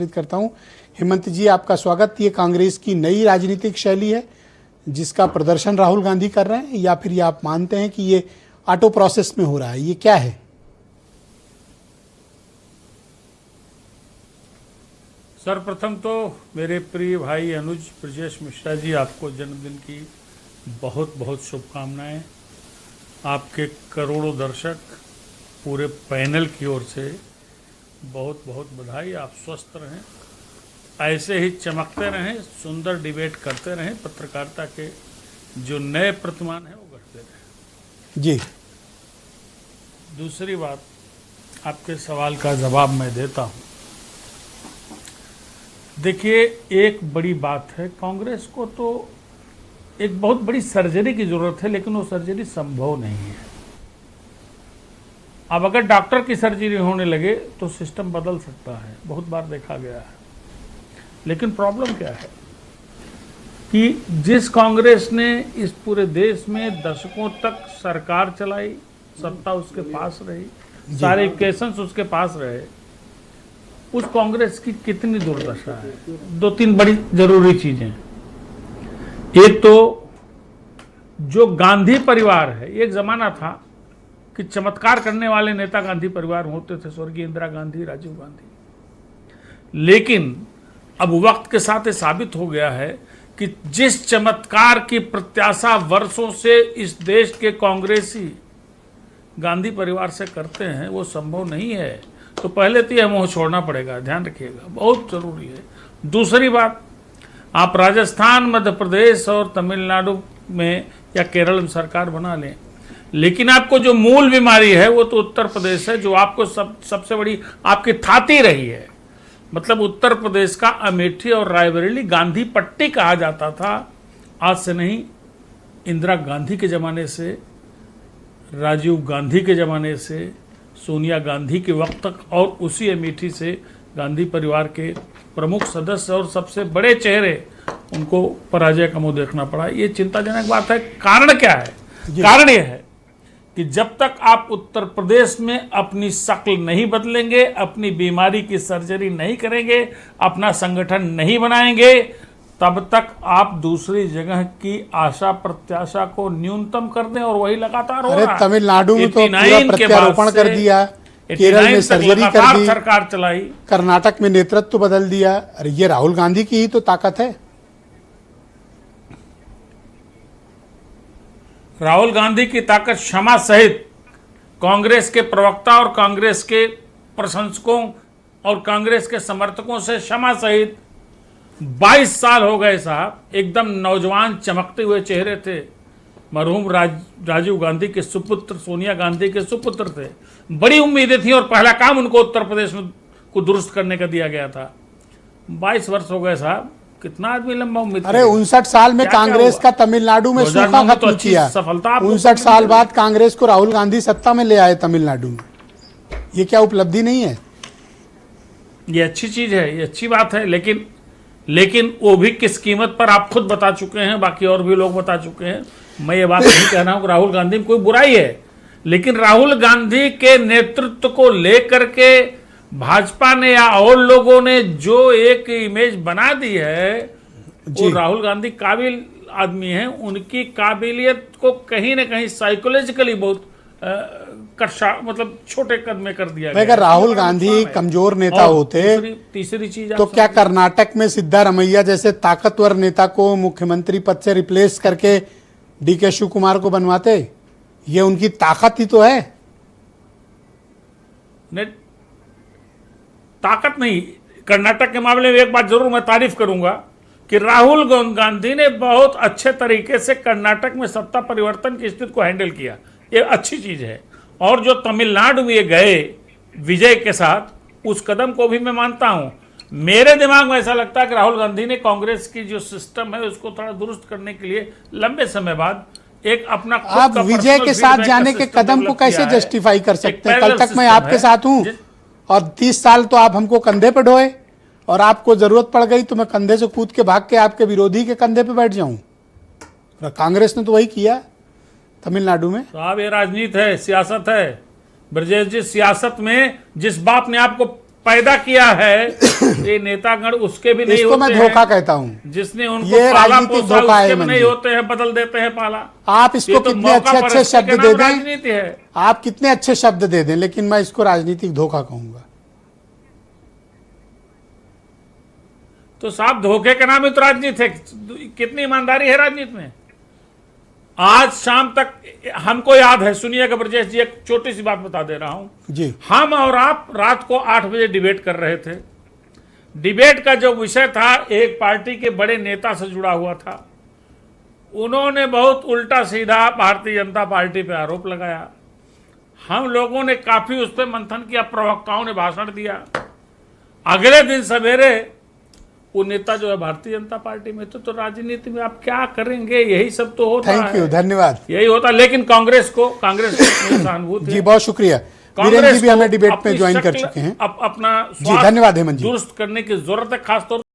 करता हूं। हेमंत जी, आपका स्वागत। ये कांग्रेस की नई राजनीतिक शैली है जिसका प्रदर्शन राहुल गांधी कर रहे हैं, या फिर ये आप मानते हैं कि ये ऑटो प्रोसेस में हो रहा है? ये क्या है? सर्वप्रथम तो मेरे प्रिय भाई अनुज ब्रजेश मिश्रा जी, आपको जन्मदिन की बहुत बहुत शुभकामनाएं। आपके करोड़ों दर्शक, पूरे पैनल की ओर से बहुत बहुत बधाई। आप स्वस्थ रहें, ऐसे ही चमकते रहें, सुंदर डिबेट करते रहें, पत्रकारिता के जो नए प्रतिमान हैं वो गढ़ते रहें। जी, दूसरी बात, आपके सवाल का जवाब मैं देता हूं। देखिए, एक बड़ी बात है, कांग्रेस को तो एक बहुत बड़ी सर्जरी की जरूरत है, लेकिन वो सर्जरी संभव नहीं है। अब अगर डॉक्टर की सर्जरी होने लगे तो सिस्टम बदल सकता है, बहुत बार देखा गया है। लेकिन प्रॉब्लम क्या है कि जिस कांग्रेस ने इस पूरे देश में दशकों तक सरकार चलाई, सत्ता उसके पास रही, सारे इक्वेशंस उसके पास रहे, उस कांग्रेस की कितनी दुर्दशा है। दो तीन बड़ी जरूरी चीजें। एक तो जो गांधी परिवार है, एक जमाना था कि चमत्कार करने वाले नेता गांधी परिवार होते थे, स्वर्गीय इंदिरा गांधी, राजीव गांधी। लेकिन अब वक्त के साथ ये साबित हो गया है कि जिस चमत्कार की प्रत्याशा वर्षों से इस देश के कांग्रेसी गांधी परिवार से करते हैं, वो संभव नहीं है। तो पहले तो यह मोह छोड़ना पड़ेगा, ध्यान रखिएगा, बहुत जरूरी है। दूसरी बात, आप राजस्थान, मध्य प्रदेश और तमिलनाडु में या केरल में सरकार बना लें, लेकिन आपको जो मूल बीमारी है वो तो उत्तर प्रदेश है, जो आपको सबसे बड़ी आपकी थाती रही है। मतलब उत्तर प्रदेश का अमेठी और रायबरेली गांधी पट्टी कहा जाता था। आज से नहीं, इंदिरा गांधी के ज़माने से, राजीव गांधी के ज़माने से, सोनिया गांधी के वक्त तक, और उसी अमेठी से गांधी परिवार के प्रमुख सदस्य और सबसे बड़े चेहरे, उनको पराजय का मुंह देखना पड़ा। ये चिंताजनक बात है। कारण क्या है? कारण यह है कि जब तक आप उत्तर प्रदेश में अपनी शक्ल नहीं बदलेंगे, अपनी बीमारी की सर्जरी नहीं करेंगे, अपना संगठन नहीं बनाएंगे, तब तक आप दूसरी जगह की आशा प्रत्याशा को न्यूनतम कर दें, और वही लगातार हो रहा है। तमिलनाडु में तो पूरा प्रत्यारोपण कर दिया, केरल में सर्जरी कर दी, सरकार चलाई, कर्नाटक में नेतृत्व बदल दिया। अरे ये राहुल गांधी की ही तो ताकत है। राहुल गांधी की ताकत क्षमा सहित कांग्रेस के प्रवक्ता और कांग्रेस के प्रशंसकों और कांग्रेस के समर्थकों से क्षमा सहित 22 साल हो गए साहब। एकदम नौजवान चमकते हुए चेहरे थे। मरहूम राजीव गांधी के सुपुत्र, सोनिया गांधी के सुपुत्र थे। बड़ी उम्मीदें थी और पहला काम उनको उत्तर प्रदेश में को दुरुस्त करने का दिया गया था। 22 वर्ष हो गए साहब, कितना आदमी लंबा उम्मीद। अरे 59 साल में कांग्रेस का तमिलनाडु में सूखा खत्म किया। 59 साल बाद कांग्रेस को राहुल गांधी सत्ता में ले आए तमिलनाडु में। ये क्या उपलब्धि नहीं है? ये अच्छी चीज है, ये अच्छी बात है, लेकिन वो भी किस कीमत पर आप खुद बता चुके हैं, बाकी और भी लोग बता चुके हैं। मैं ये बात नहीं कह रहा हूं कि राहुल गांधी में कोई बुराई है, लेकिन राहुल गांधी के नेतृत्व को लेकर के भाजपा ने या और लोगों ने जो एक इमेज बना दी है, वो राहुल गांधी काबिल आदमी हैं। उनकी काबिलियत को कहीं ना कहीं साइकोलॉजिकली बहुत मतलब छोटे कद में कर दिया गया। अगर राहुल गांधी कमजोर नेता होते, तीसरी चीज तो क्या कर्नाटक में सिद्धारमैया जैसे ताकतवर नेता को मुख्यमंत्री पद से रिप्लेस करके डीके शिव कुमार को बनवाते? ये उनकी ताकत ही तो है। ताकत नहीं। कर्नाटक के मामले में एक बात जरूर मैं तारीफ करूंगा कि राहुल गांधी ने बहुत अच्छे तरीके से कर्नाटक में सत्ता परिवर्तन की स्थिति को हैंडल किया। ये अच्छी चीज है। और जो तमिलनाडु में गए विजय के साथ, उस कदम को भी मैं मानता हूं। मेरे दिमाग में ऐसा लगता है कि राहुल गांधी ने कांग्रेस की जो सिस्टम है उसको थोड़ा दुरुस्त करने के लिए लंबे समय बाद एक अपना आप विजय के साथ जाने के कदम को कैसे जस्टिफाई कर सकते हैं? कल तक मैं आपके साथ हूं और 30 साल तो आप हमको कंधे पे ढोए, और आपको जरूरत पड़ गई तो मैं कंधे से कूद के भाग के आपके विरोधी के कंधे पे बैठ जाऊं। कांग्रेस ने तो वही किया तमिलनाडु में। साहब, ये राजनीति है, सियासत है। ब्रजेश जी, सियासत में जिस बाप ने आपको पैदा किया है ये नेतागण उसके भी नहीं इसको होते मैं हैं। धोखा कहता हूं। जिसने उनको ये पाला राजनीतिक पोसा धोखा है उसके भी नहीं मंजी। होते हैं, बदल देते हैं पाला। आप इसको ये तो कितने मौका अच्छे अच्छे परस्ती शब्द के दे नाम दें, राजनीति है। आप कितने अच्छे शब्द दे दें, लेकिन मैं इसको राजनीतिक धोखा कहूंगा। तो साहब धोखे के नाम ही तो राजनीति है। कितनी ईमानदारी है राजनीति में। आज शाम तक हमको याद है, सुनिएगा ब्रजेश जी, एक छोटी सी बात बता दे रहा हूं जी। हम और आप रात को 8 बजे डिबेट कर रहे थे। डिबेट का जो विषय था एक पार्टी के बड़े नेता से जुड़ा हुआ था। उन्होंने बहुत उल्टा सीधा भारतीय जनता पार्टी पे आरोप लगाया। हम लोगों ने काफी उस पर मंथन किया, प्रवक्ताओं ने भाषण दिया। अगले दिन सवेरे वो नेता जो है भारतीय जनता पार्टी में तो राजनीति में आप क्या करेंगे, यही सब तो होता है। थैंक यू, धन्यवाद। यही होता, लेकिन कांग्रेस को सहानुभूति जी है। बहुत शुक्रिया। वीरेंद्र जी भी हमें डिबेट में ज्वाइन कर चुके हैं। अपना जी धन्यवाद हेमंत जी। दुरुस्त करने की जरूरत है, खासतौर